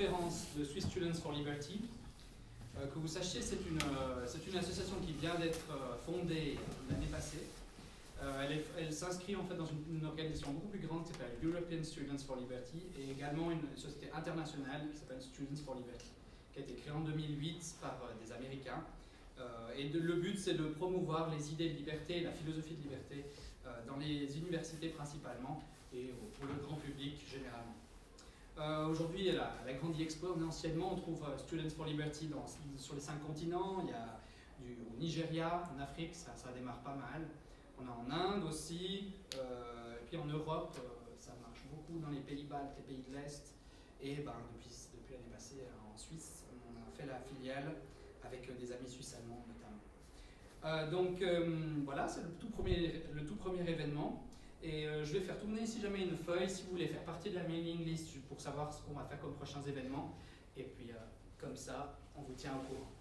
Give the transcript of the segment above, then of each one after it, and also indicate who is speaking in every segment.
Speaker 1: conférence de Swiss Students for Liberty. Que vous sachiez, c'est une association qui vient d'être fondée l'année passée. Elle s'inscrit en fait dans une organisation beaucoup plus grande qui s'appelle European Students for Liberty et également une société internationale qui s'appelle Students for Liberty, qui a été créée en 2008 par des Américains. Le but, c'est de promouvoir les idées de liberté et la philosophie de liberté dans les universités principalement et pour le grand public généralement. Aujourd'hui, elle a grandi exponentiellement. On trouve Students for Liberty sur les 5 continents. Il y a au Nigeria, en Afrique, ça démarre pas mal. On a en Inde aussi, et puis en Europe, ça marche beaucoup dans les pays baltes, les pays de l'Est. Et depuis l'année passée, en Suisse, on a fait la filiale avec des amis suisses allemands notamment. Voilà, c'est le tout premier événement. Et je vais faire tourner si jamais une feuille, si vous voulez faire partie de la mailing list pour savoir ce qu'on va faire comme prochains événements. Et puis comme ça, on vous tient au courant.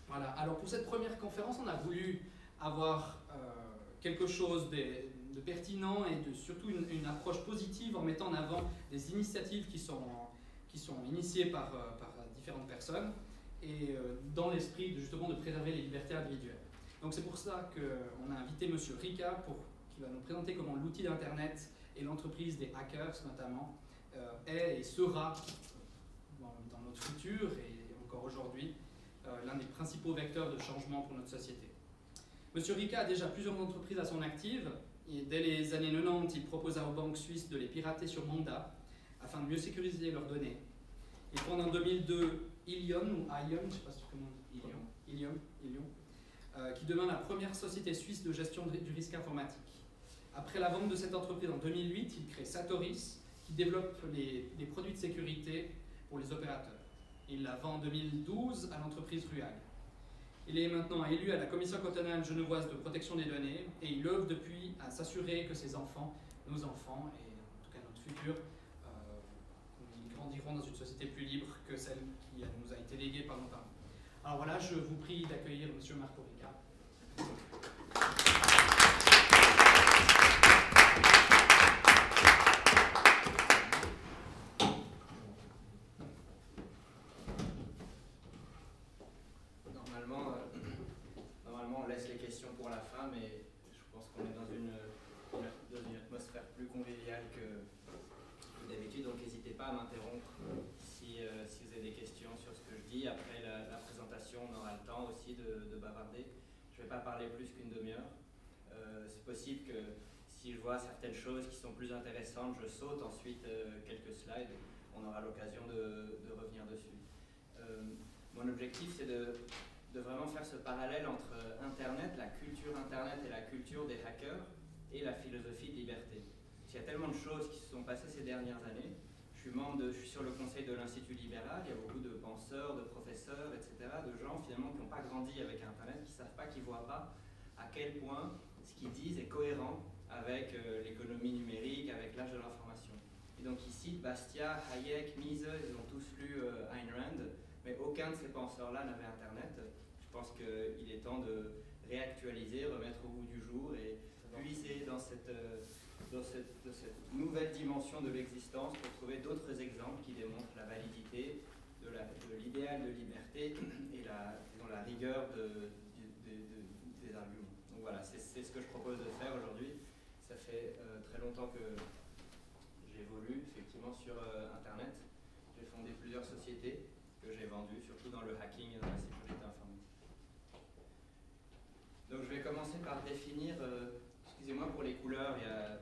Speaker 1: Voilà, alors pour cette première conférence, on a voulu avoir quelque chose de pertinent et surtout une approche positive en mettant en avant des initiatives qui sont initiées par différentes personnes et dans l'esprit justement de préserver les libertés individuelles. Donc c'est pour ça qu'on a invité M. Rika qui va nous présenter comment l'outil d'Internet et l'entreprise des hackers notamment est et sera dans notre futur et encore aujourd'hui l'un des principaux vecteurs de changement pour notre société. M. Rika a déjà plusieurs entreprises à son active et dès les années 90, il proposa aux banques suisses de les pirater sur mandat afin de mieux sécuriser leurs données. Il fonde en 2002 Ilion, je ne sais pas si tu connais Ilion, qui devint la première société suisse de gestion du risque informatique. Après la vente de cette entreprise en 2008, il crée Satoris, qui développe les produits de sécurité pour les opérateurs. Il la vend en 2012 à l'entreprise Ruag. Il est maintenant élu à la Commission cantonale genevoise de protection des données et il œuvre depuis à s'assurer que ses enfants, nos enfants et en tout cas notre futur, ils grandiront dans une société plus libre que celle qui nous a été léguée par nos parents. Alors voilà, je vous prie d'accueillir M. Marco Rika.
Speaker 2: Normalement, on laisse les questions pour la fin, mais je pense qu'on est dans une atmosphère plus conviviale que d'habitude, donc n'hésitez pas à m'interrompre si vous avez des questions sur ce que je dis. Après la présentation, on aura le temps aussi de bavarder. Je ne vais pas parler plus qu'une demi-heure. C'est possible que si je vois certaines choses qui sont plus intéressantes, je saute ensuite quelques slides. On aura l'occasion de revenir dessus. Mon objectif, c'est de vraiment faire ce parallèle entre Internet, la culture Internet et la culture des hackers et la philosophie de liberté. Il y a tellement de choses qui se sont passées ces dernières années. Je suis sur le conseil de l'Institut libéral, il y a beaucoup de penseurs, de professeurs, etc., de gens finalement qui n'ont pas grandi avec Internet, qui ne savent pas, qui ne voient pas à quel point ce qu'ils disent est cohérent avec l'économie numérique, avec l'âge de l'information. Et donc ici, Bastiat, Hayek, Mises, ils ont tous lu Ayn Rand, mais aucun de ces penseurs-là n'avait Internet. Je pense qu'il est temps de réactualiser, remettre au goût du jour et puiser dans cette nouvelle dimension de l'existence pour trouver d'autres exemples qui démontrent la validité de l'idéal de liberté et la rigueur des arguments. Donc voilà, c'est ce que je propose de faire aujourd'hui. Ça fait très longtemps que j'évolue effectivement sur Internet. J'ai fondé plusieurs sociétés que j'ai vendues, surtout dans le hacking et dans la sécurité informatique. Donc je vais commencer par définir, excusez-moi pour les couleurs, il y a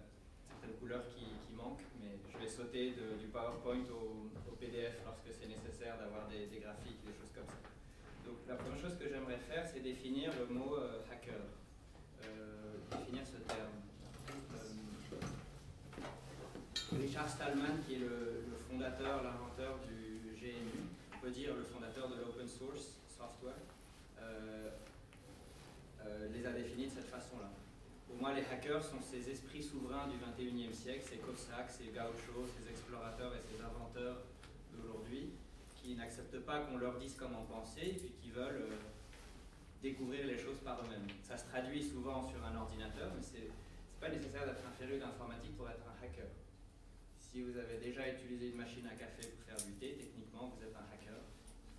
Speaker 2: certaines couleurs qui manquent, mais je vais sauter du PowerPoint au PDF lorsque c'est nécessaire d'avoir des graphiques, des choses comme ça. Donc la première chose que j'aimerais faire, c'est définir le mot hacker, définir ce terme. Richard Stallman, qui est le fondateur, l'inventeur du GNU, on peut dire le fondateur de l'open source software, les a définis de cette façon-là. Pour moi, les hackers sont ces esprits souverains du 21e siècle, ces Cossacks, ces gauchos, ces explorateurs et ces inventeurs d'aujourd'hui, qui n'acceptent pas qu'on leur dise comment penser et puis qui veulent découvrir les choses par eux-mêmes. Ça se traduit souvent sur un ordinateur, mais c'est pas nécessaire d'être un féru d'informatique pour être un hacker. Si vous avez déjà utilisé une machine à café pour faire du thé,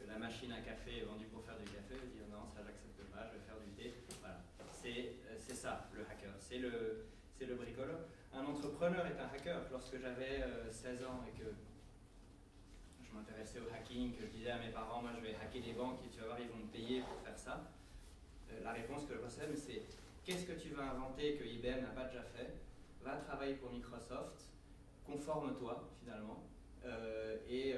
Speaker 2: la machine à café est vendue pour faire du café, vous dire non, ça j'accepte pas, je vais faire du thé. Voilà, c'est ça le hacker, c'est le bricoleur. Un entrepreneur est un hacker. Lorsque j'avais 16 ans et que je m'intéressais au hacking, que je disais à mes parents, moi je vais hacker les banques et tu vas voir, ils vont me payer pour faire ça. La réponse que je recevais, c'est qu'est-ce que tu vas inventer que IBM n'a pas déjà fait? Va travailler pour Microsoft, conforme-toi finalement, et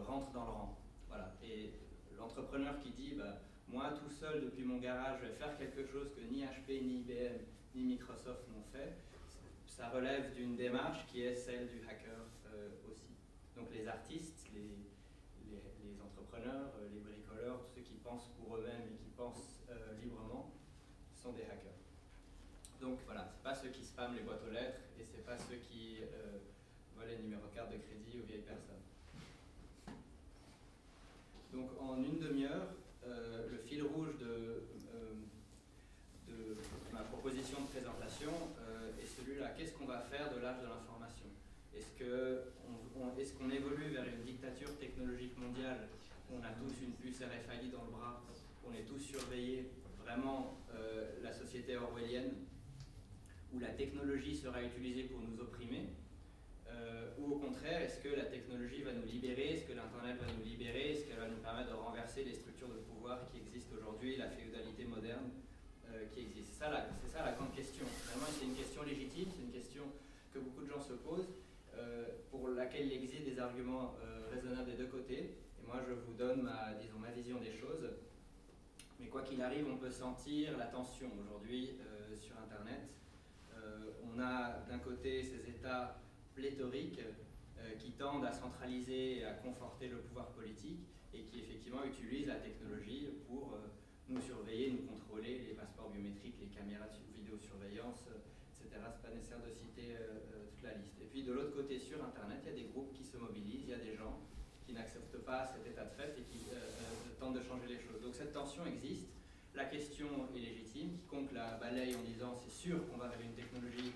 Speaker 2: rentre dans le rang. Voilà. Et l'entrepreneur qui dit, bah, moi tout seul depuis mon garage, je vais faire quelque chose que ni HP, ni IBM, ni Microsoft n'ont fait, ça relève d'une démarche qui est celle du hacker aussi. Donc les artistes, les entrepreneurs, les bricoleurs, tous ceux qui pensent pour eux-mêmes et qui pensent librement, sont des hackers. Donc voilà, c'est pas ceux qui spamment les boîtes aux lettres et c'est pas ceux qui volent les numéros de carte de crédit aux vieilles personnes. Donc en une demi-heure, le fil rouge de ma proposition de présentation est celui-là. Qu'est-ce qu'on va faire de l'âge de l'information? Est-ce qu'on évolue vers une dictature technologique mondiale? On a tous une puce RFID dans le bras, on est tous surveillés, vraiment la société orwellienne, où la technologie sera utilisée pour nous opprimer, ou au contraire, est-ce que la technologie va nous libérer, est-ce que l'Internet va nous libérer, est-ce qu'elle va nous permettre de renverser les structures de pouvoir qui existent aujourd'hui, la féodalité moderne qui existe? C'est ça la grande question. Finalement, c'est une question légitime, c'est une question que beaucoup de gens se posent, pour laquelle il existe des arguments raisonnables des deux côtés. Et moi, je vous donne ma vision des choses. Mais quoi qu'il arrive, on peut sentir la tension aujourd'hui sur Internet. On a d'un côté ces États pléthoriques qui tendent à centraliser et à conforter le pouvoir politique et qui effectivement utilisent la technologie pour nous surveiller, nous contrôler, les passeports biométriques, les caméras de vidéosurveillance, etc. C'est pas nécessaire de citer toute la liste. Et puis de l'autre côté, sur Internet, il y a des groupes qui se mobilisent, il y a des gens qui n'acceptent pas cet état de fait et qui tentent de changer les choses. Donc cette tension existe, la question est légitime, quiconque la balaye en disant c'est sûr qu'on va vers une technologie,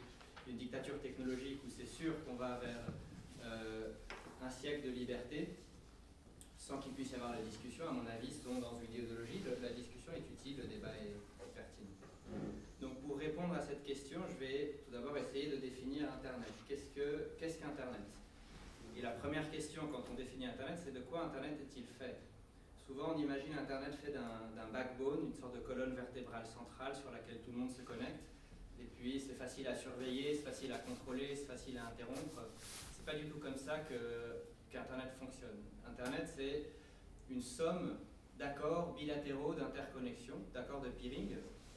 Speaker 2: une dictature technologique, ou c'est sûr qu'on va vers un siècle de liberté, sans qu'il puisse y avoir la discussion, à mon avis, sont dans une idéologie. La discussion est utile, le débat est pertinent. Donc pour répondre à cette question, je vais tout d'abord essayer de définir Internet. Qu'est-ce qu'Internet? Et la première question quand on définit Internet, c'est de quoi Internet est-il fait? Souvent on imagine Internet fait d'un backbone, une sorte de colonne vertébrale centrale sur laquelle tout le monde se connecte. Et puis c'est facile à surveiller, c'est facile à contrôler, c'est facile à interrompre. C'est pas du tout comme ça qu'Internet fonctionne. Internet, c'est une somme d'accords bilatéraux d'interconnexion, d'accords de peering.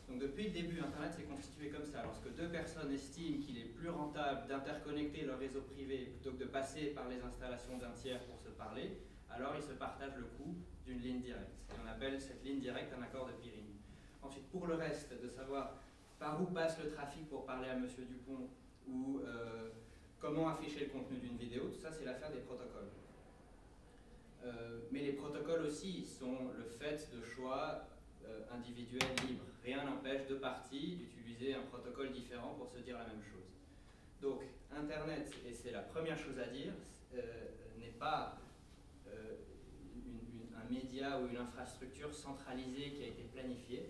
Speaker 2: Donc depuis le début, Internet s'est constitué comme ça. Lorsque deux personnes estiment qu'il est plus rentable d'interconnecter leur réseau privé plutôt que de passer par les installations d'un tiers pour se parler, alors ils se partagent le coût d'une ligne directe. Et on appelle cette ligne directe un accord de peering. Ensuite, pour le reste, de savoir par où passe le trafic pour parler à Monsieur Dupont ou comment afficher le contenu d'une vidéo, tout ça c'est l'affaire des protocoles. Mais les protocoles aussi sont le fait de choix individuels libres. Rien n'empêche deux parties d'utiliser un protocole différent pour se dire la même chose. Donc Internet, et c'est la première chose à dire, n'est pas un média ou une infrastructure centralisée qui a été planifiée.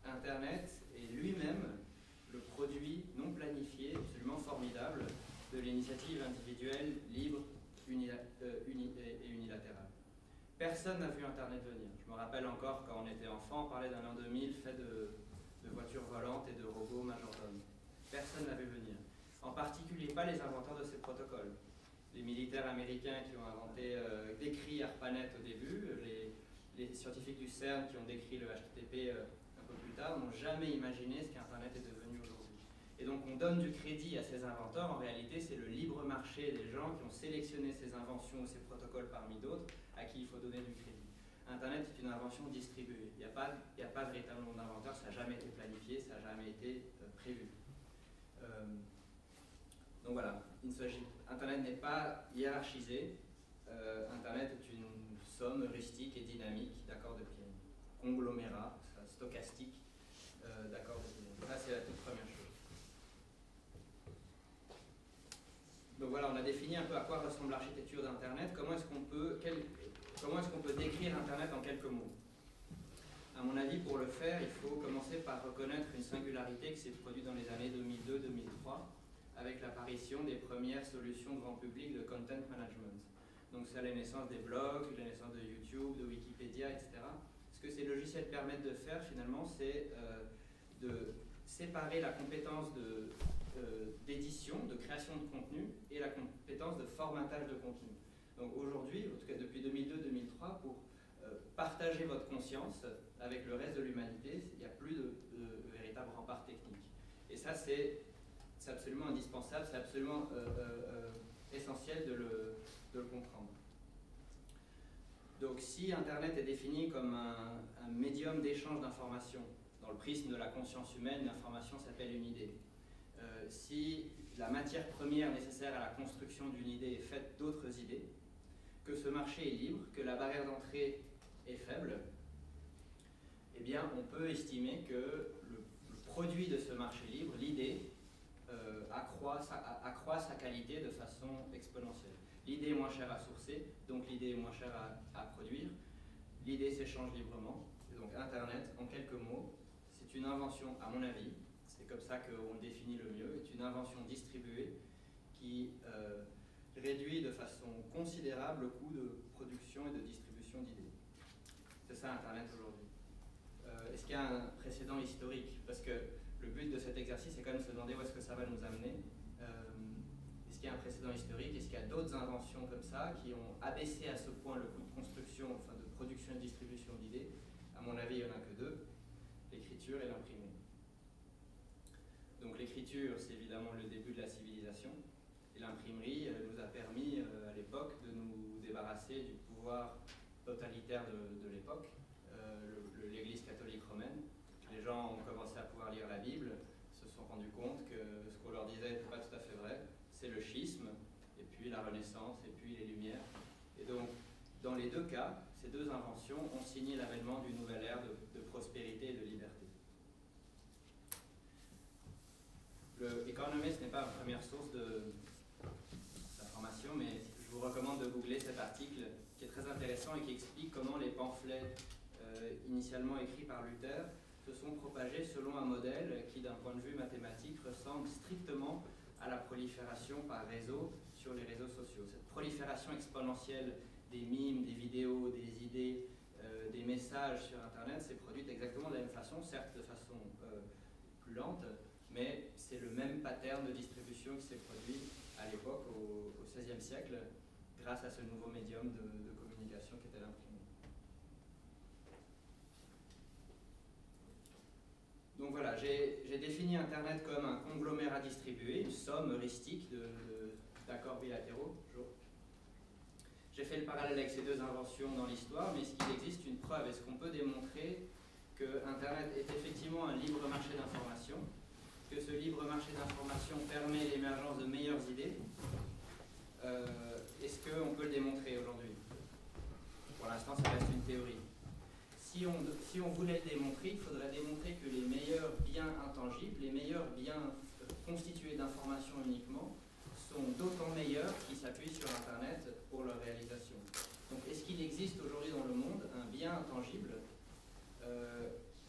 Speaker 2: Internet est lui-même le produit non planifié, absolument formidable, de l'initiative individuelle, libre et unilatérale. Personne n'a vu Internet venir. Je me rappelle encore quand on était enfant, on parlait d'un an 2000 fait de voitures volantes et de robots majordomes. Personne n'a vu venir. En particulier pas les inventeurs de ces protocoles. Les militaires américains qui ont décrit ARPANET au début, les scientifiques du CERN qui ont décrit le HTTP un peu plus tard, n'ont jamais imaginé ce qu'Internet est devenu aujourd'hui. Et donc on donne du crédit à ces inventeurs. En réalité, c'est le libre marché des gens qui ont sélectionné ces inventions ou ces protocoles parmi d'autres à qui il faut donner du crédit. Internet est une invention distribuée. Il n'y a pas véritablement d'inventeur, ça n'a jamais été planifié, ça n'a jamais été prévu. Donc voilà, Internet n'est pas hiérarchisé. Internet est une somme heuristique et dynamique d'accords de peering. Conglomérat, stochastique d'accords de peering. Ça, c'est la toute première chose. Donc voilà, on a défini un peu à quoi ressemble l'architecture d'Internet. Comment est-ce qu'on peut décrire décrire Internet en quelques mots. À mon avis, pour le faire, il faut commencer par reconnaître une singularité qui s'est produite dans les années 2002-2003 avec l'apparition des premières solutions grand public de content management. Donc c'est la naissance des blogs, la naissance de YouTube, de Wikipédia, etc. Ce que ces logiciels permettent de faire finalement, c'est de séparer la compétence d'édition, de création de contenu et la compétence de formatage de contenu. Donc aujourd'hui, en tout cas depuis 2002-2003, pour partager votre conscience avec le reste de l'humanité, il n'y a plus de véritable rempart technique. Et ça, c'est absolument indispensable, c'est absolument essentiel de le comprendre. Donc si Internet est défini comme un médium d'échange d'informations, dans le prisme de la conscience humaine, l'information s'appelle une idée. Si la matière première nécessaire à la construction d'une idée est faite d'autres idées, que ce marché est libre, que la barrière d'entrée est faible, eh bien on peut estimer que le produit de ce marché libre, l'idée, accroît sa qualité de façon exponentielle. L'idée est moins chère à sourcer, donc l'idée est moins chère à produire. L'idée s'échange librement. Et donc Internet, en quelques mots, c'est une invention, à mon avis, c'est comme ça qu'on le définit le mieux, est une invention distribuée qui réduit de façon considérable le coût de production et de distribution d'idées. C'est ça Internet aujourd'hui. Est-ce qu'il y a un précédent historique? Parce que le but de cet exercice est quand même de se demander où est-ce que ça va nous amener. Est-ce qu'il y a un précédent historique? Est-ce qu'il y a d'autres inventions comme ça qui ont abaissé à ce point le coût de construction, enfin de production et de distribution d'idées? À mon avis, il n'y en a que deux, l'écriture et l'imprimerie. Donc l'écriture, c'est évidemment le début de la civilisation. Et l'imprimerie nous a permis à l'époque de nous débarrasser du pouvoir totalitaire de l'époque, l'Église catholique romaine. Les gens ont commencé à pouvoir lire la Bible, se sont rendus compte que ce qu'on leur disait n'était pas tout à fait vrai. C'est le schisme, et puis la Renaissance, et puis les Lumières. Et donc, dans les deux cas, ces deux inventions ont signé l'avènement d'une nouvelle ère de prospérité et de liberté. Le Economist n'est pas ma première source d'information, mais je vous recommande de googler cet article qui est très intéressant et qui explique comment les pamphlets initialement écrits par Luther se sont propagés selon un modèle qui, d'un point de vue mathématique, ressemble strictement à la prolifération par réseau sur les réseaux sociaux. Cette prolifération exponentielle des mimes, des vidéos, des idées, des messages sur Internet s'est produite exactement de la même façon, certes de façon plus lente, mais c'est le même pattern de distribution qui s'est produit à l'époque, au XVIe siècle, grâce à ce nouveau médium de communication qui était l'imprimé. Donc voilà, j'ai défini Internet comme un conglomérat distribué, une somme heuristique d'accords bilatéraux. J'ai fait le parallèle avec ces deux inventions dans l'histoire, mais est-ce qu'il existe une preuve? Est-ce qu'on peut démontrer que Internet est effectivement un libre marché d'information, que ce libre marché d'information permet l'émergence de meilleures idées? Est-ce qu'on peut le démontrer aujourd'hui? Pour l'instant, ça reste une théorie. Si on voulait le démontrer, il faudrait démontrer que les meilleurs biens intangibles, les meilleurs biens constitués d'informations uniquement, sont d'autant meilleurs qu'ils s'appuient sur Internet pour leur réalisation. Donc est-ce qu'il existe aujourd'hui dans le monde un bien intangible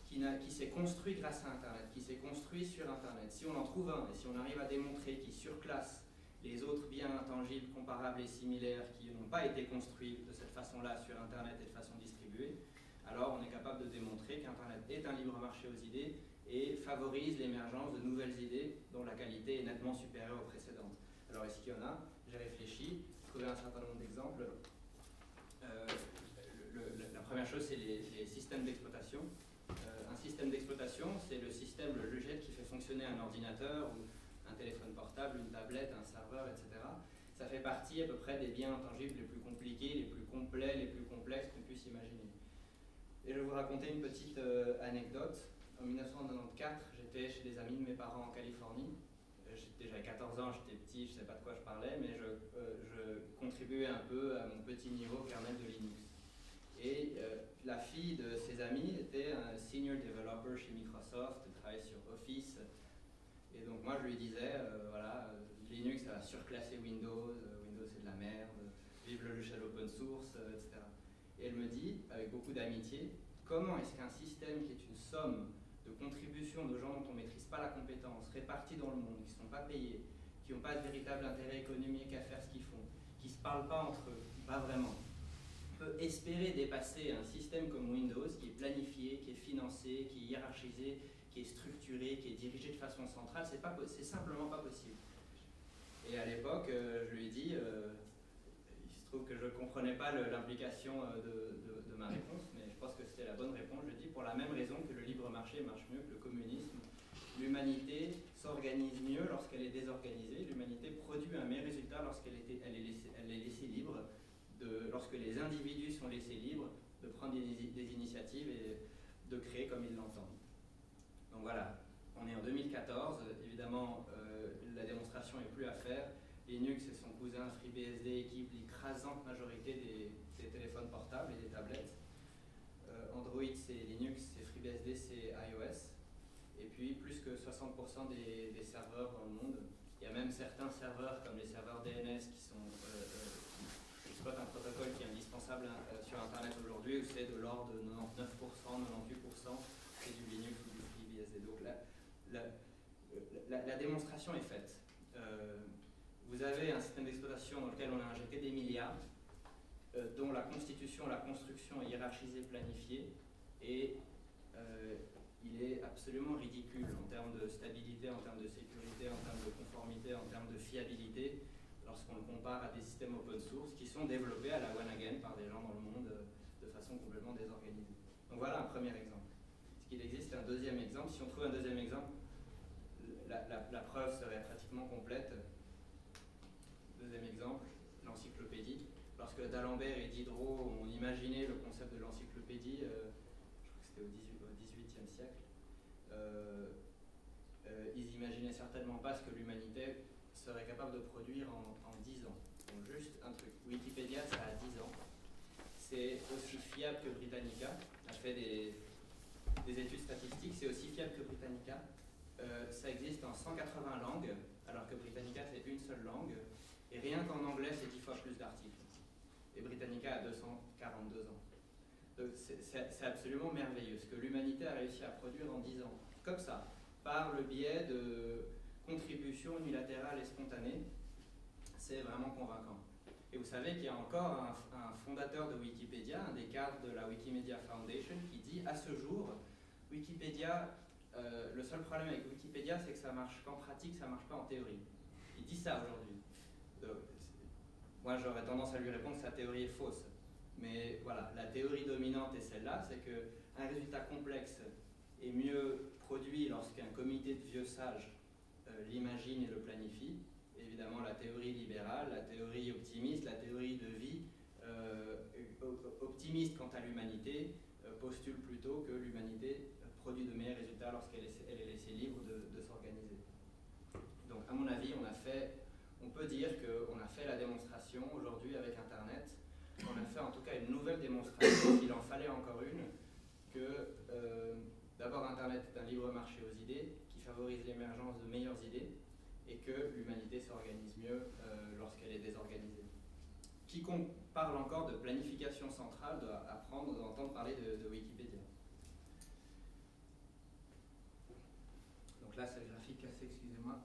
Speaker 2: qui s'est construit grâce à Internet, qui s'est construit sur Internet? Si on en trouve un, et si on arrive à démontrer qu'il surclasse les autres biens intangibles comparables et similaires qui n'ont pas été construits de cette façon-là sur Internet et de façon distribuée, alors on est capable de démontrer qu'Internet est un libre marché aux idées et favorise l'émergence de nouvelles idées dont la qualité est nettement supérieure aux précédentes. Alors est-ce qu'il y en a? J'ai réfléchi, j'ai trouvé un certain nombre d'exemples. La première chose, c'est les systèmes d'exploitation. Un système d'exploitation, c'est le système, le logiciel qui fait fonctionner un ordinateur ou un téléphone portable, une tablette, un serveur, etc. Ça fait partie à peu près des biens intangibles les plus compliqués, les plus complets, les plus complexes qu'on puisse imaginer. Et je vais vous raconter une petite anecdote. En 1994, j'étais chez des amis de mes parents en Californie. J'avais 14 ans, j'étais petit, je ne sais pas de quoi je parlais, mais je contribuais un peu à mon petit niveau au kernel de Linux. Et la fille de ses amis était un senior developer chez Microsoft, elle travaillait sur Office. Et donc moi je lui disais, voilà, Linux ça va surclasser Windows, Windows c'est de la merde, vive le logiciel open source, etc. Et elle me dit, avec beaucoup d'amitié, comment est-ce qu'un système qui est une somme de contributions de gens dont on ne maîtrise pas la compétence, répartis dans le monde, qui ne sont pas payés, qui n'ont pas de véritable intérêt économique à faire ce qu'ils font, qui ne se parlent pas entre eux, pas vraiment, peut espérer dépasser un système comme Windows qui est planifié, qui est financé, qui est hiérarchisé, qui est structuré, qui est dirigé de façon centrale, c'est simplement pas possible. Et à l'époque, je lui ai dit, il se trouve que je ne comprenais pas l'implication de ma réponse, mais je pense que c'était la bonne réponse. Je dis, pour la même raison que le libre marché marche mieux que le communisme, l'humanité s'organise mieux lorsqu'elle est désorganisée, l'humanité produit un meilleur résultat lorsqu'elle est laissée libre, lorsque les individus sont laissés libres de prendre des initiatives et de créer comme ils l'entendent. Donc voilà, on est en 2014, évidemment la démonstration n'est plus à faire. Linux et son cousin FreeBSD équipent l'écrasante majorité des téléphones portables et des tablettes. Android c'est Linux et FreeBSD c'est iOS. Et puis plus que 60% des serveurs dans le monde. Il y a même certains serveurs comme les serveurs DNS qui exploitent un protocole qui est indispensable sur Internet aujourd'hui, où c'est de l'ordre de 99%, 98%, c'est du Linux ou du FreeBSD. Donc la démonstration est faite. Vous avez un système d'exploitation dans lequel on a injecté des milliards, dont la constitution, la construction est hiérarchisée, planifiée, et il est absolument ridicule en termes de stabilité, en termes de sécurité, en termes de conformité, en termes de fiabilité, lorsqu'on le compare à des systèmes open source qui sont développés à la one again par des gens dans le monde de façon complètement désorganisée. Donc voilà un premier exemple. Est-ce qu'il existe un deuxième exemple? Si on trouve un deuxième exemple, la preuve serait pratiquement complète. Deuxième exemple, l'encyclopédie. Lorsque d'Alembert et Diderot ont imaginé le concept de l'encyclopédie, je crois que c'était au XVIIIe siècle, ils imaginaient certainement pas ce que l'humanité serait capable de produire en 10 ans. Donc juste un truc, Wikipédia ça a 10 ans, c'est aussi fiable que Britannica, a fait des études statistiques, c'est aussi fiable que Britannica, ça existe en 180 langues, alors que Britannica c'est une seule langue, et rien qu'en anglais c'est 10 fois plus d'articles. Et Britannica a 242 ans. Donc c'est absolument merveilleux ce que l'humanité a réussi à produire en 10 ans, comme ça, par le biais de contributions unilatérales et spontanées, c'est vraiment convaincant. Et vous savez qu'il y a encore un fondateur de Wikipédia, un des cadres de la Wikimedia Foundation, qui dit à ce jour, Wikipédia, le seul problème avec Wikipédia, c'est que ça marche qu'en pratique, ça ne marche pas en théorie. Il dit ça aujourd'hui. Moi, j'aurais tendance à lui répondre que sa théorie est fausse. Mais voilà, la théorie dominante est celle-là, c'est qu'un résultat complexe est mieux produit lorsqu'un comité de vieux sages l'imagine et le planifie. Évidemment, la théorie libérale, la théorie optimiste, la théorie de vie optimiste quant à l'humanité postule plutôt que l'humanité produit de meilleurs résultats lorsqu'elle est laissée libre de s'organiser. Donc, à mon avis, on peut dire qu'on a fait la démonstration aujourd'hui avec Internet. On a fait en tout cas une nouvelle démonstration, s'il en fallait encore une, que d'abord Internet est un libre marché aux idées qui favorise l'émergence de meilleures idées et que l'humanité s'organise mieux lorsqu'elle est désorganisée. Quiconque parle encore de planification centrale doit entendre parler de Wikipédia. Donc là, c'est le graphique cassé, excusez-moi.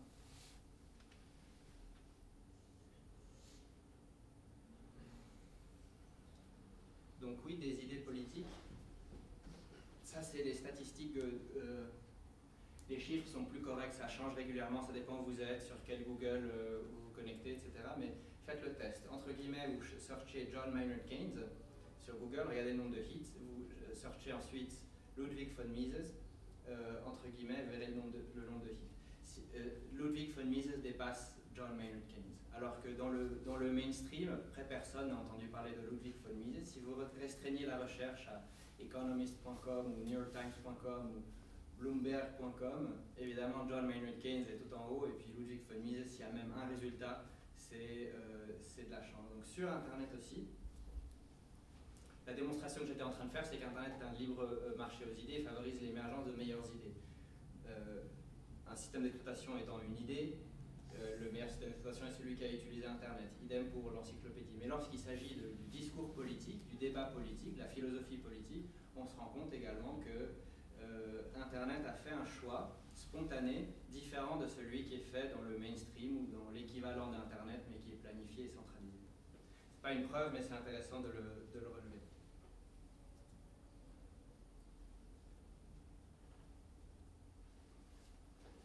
Speaker 2: Donc oui, des idées politiques. Ça, c'est les statistiques. Les chiffres sont plus corrects, ça change régulièrement, ça dépend où vous êtes, sur quel Google vous vous connectez, etc. Mais faites le test. Entre guillemets, vous searchez John Maynard Keynes sur Google, regardez le nombre de hits. Vous searchez ensuite Ludwig von Mises, entre guillemets, vous verrez le nombre de hits. Ludwig von Mises dépasse John Maynard Keynes. Alors que dans le mainstream, près personne n'a entendu parler de Ludwig von Mises. Si vous restreignez la recherche à economist.com ou newyorktimes.com ou bloomberg.com, évidemment John Maynard Keynes est tout en haut et puis Ludwig von Mises, s'il y a même un résultat, c'est de la chance. Donc sur Internet aussi, la démonstration que j'étais en train de faire, c'est qu'Internet est un libre marché aux idées et favorise l'émergence de meilleures idées. Un système d'exploitation étant une idée, le meilleur système d'exploitation est celui qui a utilisé Internet. Idem pour l'encyclopédie. Mais lorsqu'il s'agit du discours politique, du débat débat politique, la philosophie politique, on se rend compte également que Internet a fait un choix spontané, différent de celui qui est fait dans le mainstream ou dans l'équivalent d'Internet, mais qui est planifié et centralisé. Ce n'est pas une preuve, mais c'est intéressant de le relever.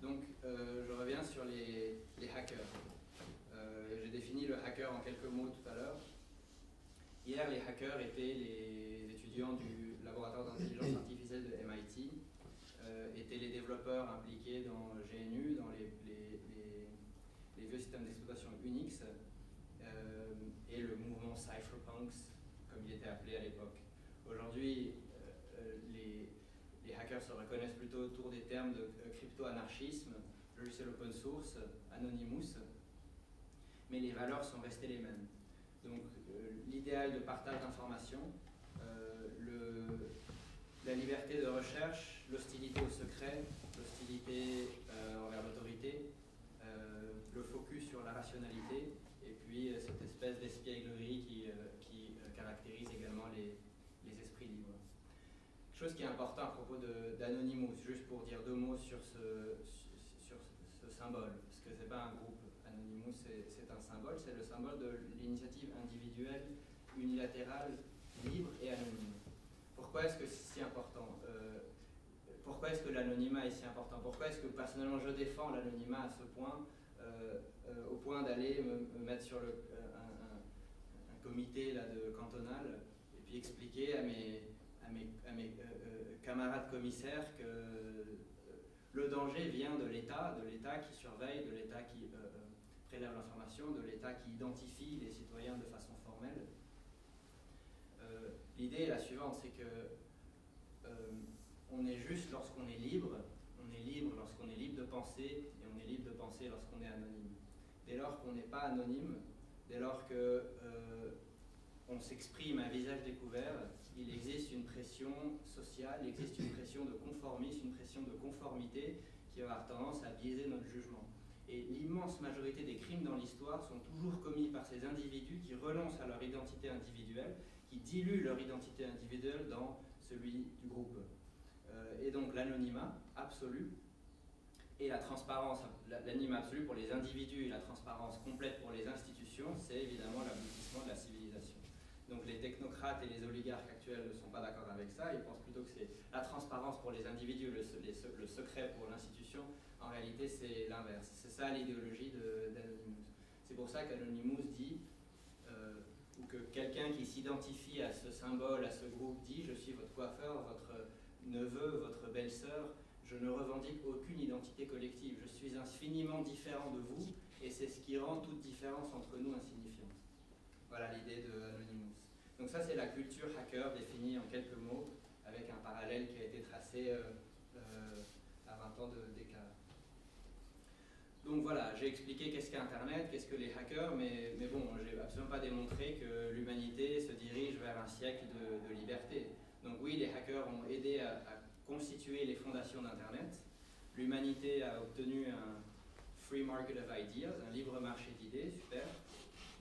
Speaker 2: Donc, je reviens sur les hackers. J'ai défini le hacker en quelques mots tout à l'heure. Hier, les hackers étaient les étudiants du laboratoire d'intelligence artificielle de MIT, étaient les développeurs impliqués dans GNU, dans les vieux systèmes d'exploitation Unix, et le mouvement Cypherpunks, comme il était appelé à l'époque. Aujourd'hui, les hackers se reconnaissent plutôt autour des termes de crypto-anarchisme, logiciel open source, Anonymous, mais les valeurs sont restées les mêmes. Donc l'idéal de partage d'informations, la liberté de recherche, l'hostilité au secret, l'hostilité envers l'autorité, le focus sur la rationalité, et puis cette espèce d'espièglerie qui caractérise également les esprits libres. Quelque chose qui est important à propos d'Anonymous, juste pour dire deux mots sur ce symbole, parce que ce n'est pas un groupe. Anonymous, c'est un symbole, c'est le symbole de l'initiative individuelle, unilatérale, libre et anonyme. Pourquoi est-ce que c'est si important? Pourquoi est-ce que l'anonymat est si important? Pourquoi est-ce que personnellement je défends l'anonymat à ce point, au point d'aller me mettre sur un comité là, cantonal et puis expliquer à mes camarades commissaires que le danger vient de l'État qui surveille, de l'État qui prélève l'information, de l'État qui identifie les citoyens de façon formelle. L'idée est la suivante, c'est que on est juste lorsqu'on est libre lorsqu'on est libre de penser, et on est libre de penser lorsqu'on est anonyme. Dès lors qu'on n'est pas anonyme, dès lors que on s'exprime à visage découvert, il existe une pression sociale, il existe une pression de conformisme, une pression de conformité qui va avoir tendance à biaiser notre jugement. Et l'immense majorité des crimes dans l'histoire sont toujours commis par ces individus qui renoncent à leur identité individuelle, qui diluent leur identité individuelle dans celui du groupe. Et donc l'anonymat absolu et la transparence, l'anonymat absolu pour les individus et la transparence complète pour les institutions, c'est évidemment l'aboutissement de la civilisation. Donc les technocrates et les oligarques actuels ne sont pas d'accord avec ça, ils pensent plutôt que c'est la transparence pour les individus, le secret pour l'institution. En réalité, c'est l'inverse. C'est ça l'idéologie d'Anonymous. C'est pour ça qu'Anonymous dit, ou que quelqu'un qui s'identifie à ce symbole, à ce groupe dit « Je suis votre coiffeur, votre neveu, votre belle-sœur, je ne revendique aucune identité collective. Je suis infiniment différent de vous, et c'est ce qui rend toute différence entre nous insignifiante. » Voilà l'idée de Anonymous. Donc ça, c'est la culture hacker définie en quelques mots, avec un parallèle qui a été tracé à 20 ans d'écart. Donc voilà, j'ai expliqué qu'est-ce qu'Internet, qu'est-ce que les hackers, mais bon, je n'ai absolument pas démontré que l'humanité se dirige vers un siècle de liberté. Donc oui, les hackers ont aidé à constituer les fondations d'Internet. L'humanité a obtenu un free market of ideas, un libre marché d'idées, super.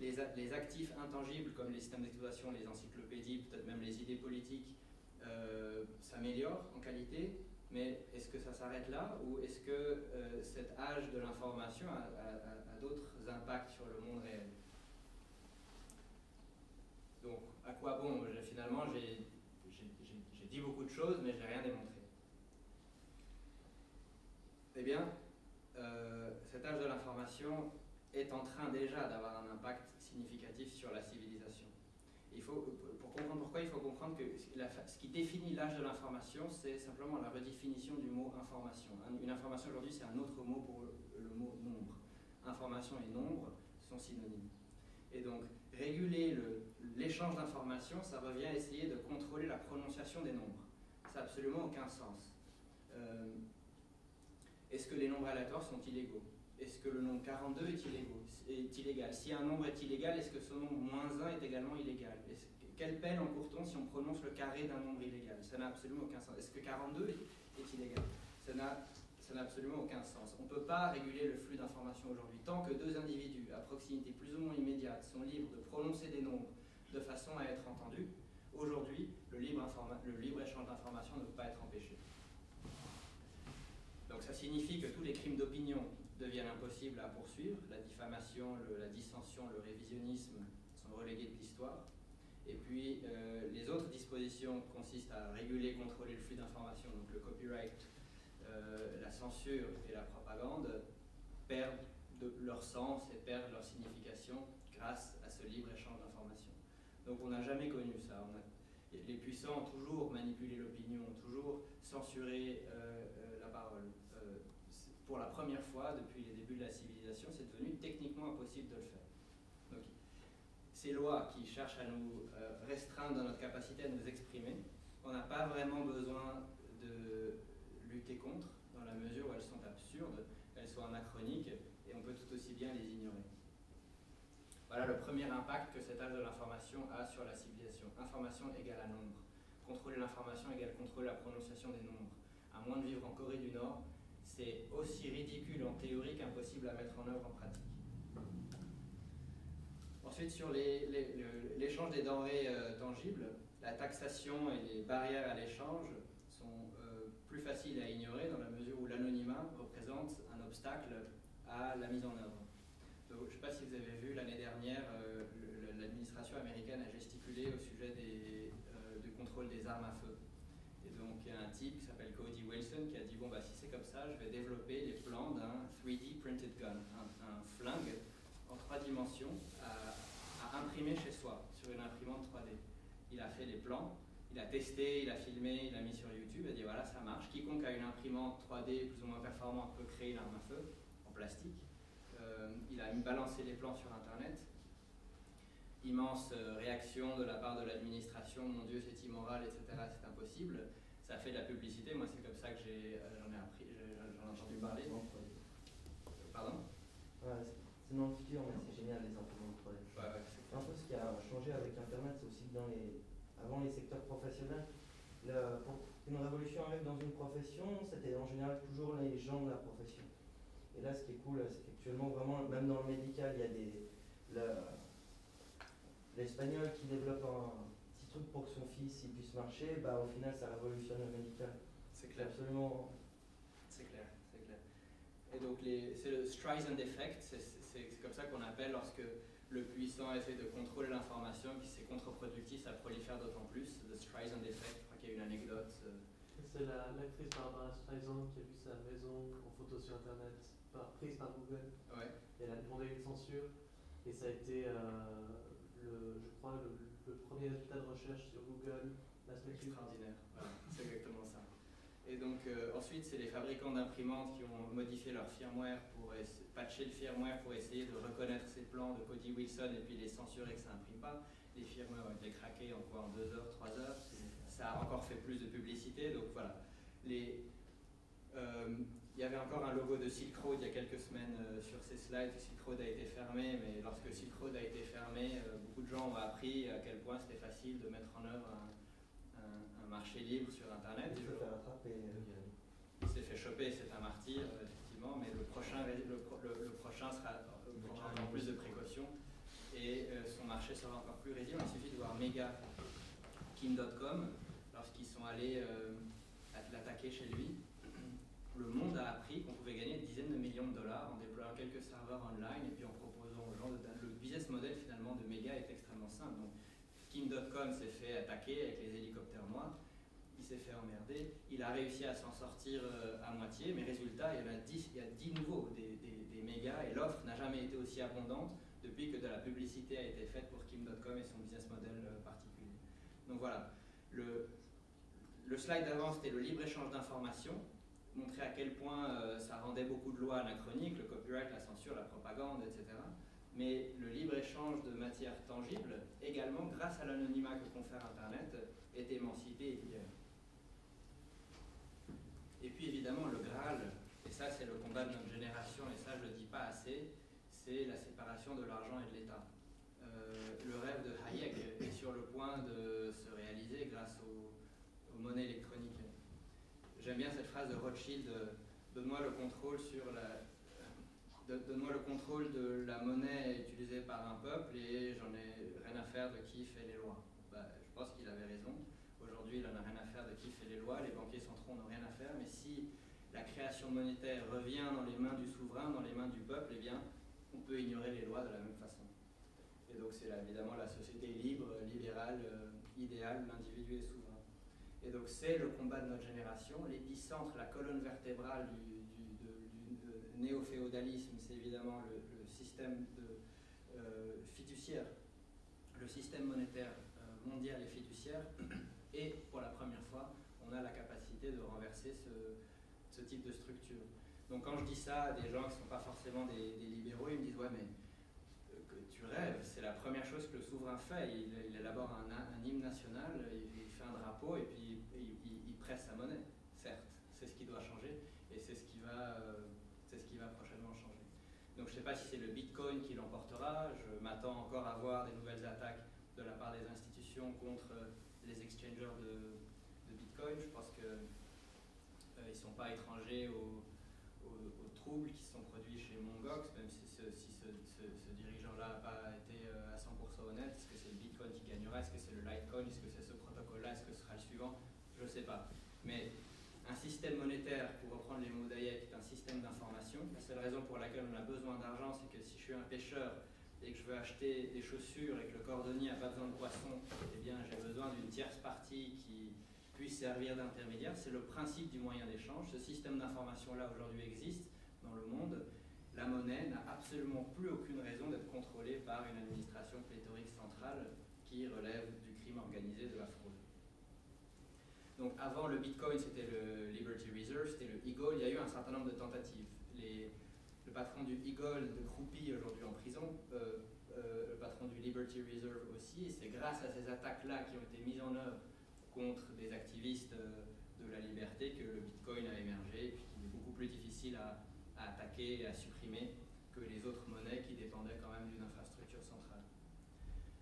Speaker 2: Les actifs intangibles comme les systèmes d'exploitation, les encyclopédies, peut-être même les idées politiques, s'améliorent en qualité. Mais est-ce que ça s'arrête là, ou est-ce que cet âge de l'information a d'autres impacts sur le monde réel? Donc, à quoi bon? Finalement, j'ai dit beaucoup de choses, mais je n'ai rien démontré. Eh bien, cet âge de l'information est en train déjà d'avoir un impact significatif sur la civilisation. Pour comprendre pourquoi, il faut comprendre que ce qui définit l'âge de l'information, c'est simplement la redéfinition du mot information. Une information aujourd'hui, c'est un autre mot pour le mot nombre. Information et nombre sont synonymes. Et donc, réguler l'échange d'informations, ça revient à essayer de contrôler la prononciation des nombres. Ça n'a absolument aucun sens. Est-ce que les nombres aléatoires sont illégaux? Est-ce que le nombre 42 est illégal? Si un nombre est illégal, est-ce que ce nombre -1 est également illégal? Quelle peine encourt-on si on prononce le carré d'un nombre illégal? Ça n'a absolument aucun sens. Est-ce que 42 est illégal? Ça n'a absolument aucun sens. On ne peut pas réguler le flux d'informations aujourd'hui. Tant que deux individus à proximité plus ou moins immédiate sont libres de prononcer des nombres de façon à être entendus, Aujourd'hui, le libre échange d'informations ne peut pas être empêché. Donc ça signifie que tous les crimes d'opinion deviennent impossibles à poursuivre. La diffamation, la dissension, le révisionnisme sont relégués de l'histoire. Et puis les autres dispositions consistent à réguler, contrôler le flux d'informations, donc le copyright, la censure et la propagande, perdent leur sens et perdent leur signification grâce à ce libre échange d'informations. Donc on n'a jamais connu ça. Les puissants ont toujours manipulé l'opinion, ont toujours censuré la parole. Pour la première fois depuis les débuts de la civilisation, c'est devenu techniquement impossible de le faire. Donc, ces lois qui cherchent à nous restreindre dans notre capacité à nous exprimer, on n'a pas vraiment besoin de lutter contre, dans la mesure où elles sont absurdes, elles sont anachroniques, et on peut tout aussi bien les ignorer. Voilà le premier impact que cet âge de l'information a sur la civilisation. Information égale à nombre. Contrôler l'information égale contrôler la prononciation des nombres. À moins de vivre en Corée du Nord, c'est aussi ridicule en théorie qu'impossible à mettre en œuvre en pratique. Ensuite, sur l'échange des denrées tangibles, la taxation et les barrières à l'échange sont plus faciles à ignorer dans la mesure où l'anonymat représente un obstacle à la mise en œuvre. Donc, je ne sais pas si vous avez vu, l'année dernière, l'administration américaine a gesticulé au sujet du contrôle des armes à feu. Et donc, il y a un type qui s'appelle Cody Wilson qui a dit, bon, bah, si c'est comme ça, je vais développer les plans d'un 3D printed gun, un flingue en 3 dimensions à imprimer chez soi, sur une imprimante 3D. Il a fait les plans, il a testé, il a filmé, il a mis sur YouTube, il a dit, voilà, ça marche. Quiconque a une imprimante 3D plus ou moins performante peut créer une arme à feu en plastique. Il a balancé les plans sur Internet. Immense réaction de la part de l'administration, mon Dieu, c'est immoral, etc., c'est impossible. Ça a fait de la publicité, moi c'est comme ça que j'en ai appris, j'en ai entendu parler. Pardon?
Speaker 3: C'est dans le futur, mais c'est génial les imprimantes 3D.
Speaker 2: Ouais,
Speaker 3: un peu ce qui a changé avec Internet, c'est aussi que avant les secteurs professionnels, pour qu'une révolution arrive dans une profession, c'était en général toujours les gens de la profession. Et là, ce qui est cool, c'est qu'actuellement, vraiment, même dans le médical, il y a l'Espagnol qui développe un petit truc pour que son fils il puisse marcher, bah, au final, ça révolutionne le médical.
Speaker 2: C'est clair.
Speaker 3: Absolument.
Speaker 2: C'est clair, c'est clair. Et donc, c'est le Streisand effect, c'est comme ça qu'on appelle lorsque le puissant essaie de contrôler l'information, puis c'est contre-productif, ça prolifère d'autant plus. Le Streisand effect, je crois qu'il y a une anecdote.
Speaker 4: C'est l'actrice Barbara Streisand qui a vu sa maison en photo sur Internet, prise par Google.
Speaker 2: Ouais.
Speaker 4: Et elle a demandé une censure. Et ça a été, je crois, le premier résultat de recherche sur Google la semaine suivante.
Speaker 2: Extraordinaire, voilà, c'est exactement ça. Et donc ensuite, c'est les fabricants d'imprimantes qui ont modifié leur firmware pour patcher le firmware pour essayer de reconnaître ces plans de Cody Wilson et puis les censurer que ça n'imprime pas. Les firmwares ont été craqués en quoi, en 2 heures, 3 heures. Ça a encore fait plus de publicité, donc voilà. Il y avait encore un logo de Silk Road il y a quelques semaines sur ces slides. Silk Road a été fermé, mais lorsque Silk Road a été fermé, beaucoup de gens ont appris à quel point c'était facile de mettre en œuvre un marché libre sur Internet.
Speaker 3: Il s'est fait rattraper.
Speaker 2: Il s'est fait choper, c'est un martyr, effectivement, mais le prochain prendra encore plus de précautions et son marché sera encore plus résilient. Il suffit de voir Mega, Kim.com, lorsqu'ils sont allés l'attaquer chez lui. Le monde a appris qu'on pouvait gagner des dizaines de millions de dollars en déployant quelques serveurs online et puis en proposant aux gens le business model finalement de Mega est extrêmement simple. Donc, Kim.com s'est fait attaquer avec les hélicoptères noirs, il s'est fait emmerder, il a réussi à s'en sortir à moitié, mais résultat, il y a 10 nouveaux des mégas et l'offre n'a jamais été aussi abondante depuis que de la publicité a été faite pour Kim.com et son business model particulier. Donc voilà, le slide d'avant c'était le libre-échange d'informations, montrer à quel point ça rendait beaucoup de lois anachroniques, le copyright, la censure, la propagande, etc. Mais le libre-échange de matières tangibles, également grâce à l'anonymat que confère Internet, est émancipé et libéré. Et puis évidemment le Graal, et ça c'est le combat de notre génération, et ça je ne le dis pas assez, c'est la séparation de l'argent et de l'État. Le rêve de Hayek est sur le point de se réaliser grâce aux monnaies électroniques. J'aime bien cette phrase de Rothschild, donne-moi le contrôle donne-moi le contrôle de la monnaie utilisée par un peuple et j'en ai rien à faire de qui fait les lois. Je pense qu'il avait la création monétaire revient dans les mains du souverain, dans les mains du peuple, eh bien, on peut ignorer les lois de la même façon. Et donc c'est évidemment la société libre, libérale, idéale, l'individu est souverain. Et donc c'est le combat de notre génération. L'épicentre, la colonne vertébrale du néo-féodalisme, c'est évidemment le système fiduciaire, le système monétaire mondial et fiduciaire. Et pour la première fois, on a la capacité de renverser ce type de structure. Donc quand je dis ça à des gens qui ne sont pas forcément des libéraux, ils me disent « ouais mais que tu rêves, c'est la première chose que le souverain fait, il élabore un hymne national, il fait un drapeau et puis il presse sa monnaie. » Certes, c'est ce qui doit changer et c'est ce qui va prochainement changer. Donc je ne sais pas si c'est le Bitcoin qui l'emportera, je m'attends encore à voir des nouvelles attaques de la part des institutions contre les exchangers de Bitcoin. Je pense qu'ils ne sont pas étrangers aux troubles qui se sont produits chez Mongox, même si ce dirigeant-là n'a pas été à 100% honnête. Est-ce que c'est le Bitcoin qui gagnera? Est-ce que c'est le Litecoin? Est-ce que c'est ce protocole-là? Est-ce que ce sera le suivant? Je ne sais pas. Mais un système monétaire, pour reprendre les mots d'Hayek, est un système d'information. La seule raison pour laquelle on a besoin d'argent, c'est que si je suis un pêcheur et que je veux acheter des chaussures et que le cordonnier n'a pas besoin de poissons, eh bien j'ai besoin d'une tierce partie qui puisse servir d'intermédiaire. C'est le principe du moyen d'échange. Ce système d'information-là aujourd'hui existe dans le monde. La monnaie n'a absolument plus aucune raison d'être contrôlée par une administration pléthorique centrale qui relève du crime organisé, de la fraude. Donc avant le Bitcoin, c'était le Liberty Reserve, c'était le e-gold. Il y a eu un certain nombre de tentatives. Le patron du e-gold de Croupi, aujourd'hui en prison, le patron du Liberty Reserve aussi, et c'est grâce à ces attaques-là qui ont été mises en œuvre contre des activistes de la liberté que le Bitcoin a émergé, et puis qu'il est beaucoup plus difficile à attaquer et à supprimer que les autres monnaies qui dépendaient quand même d'une infrastructure centrale.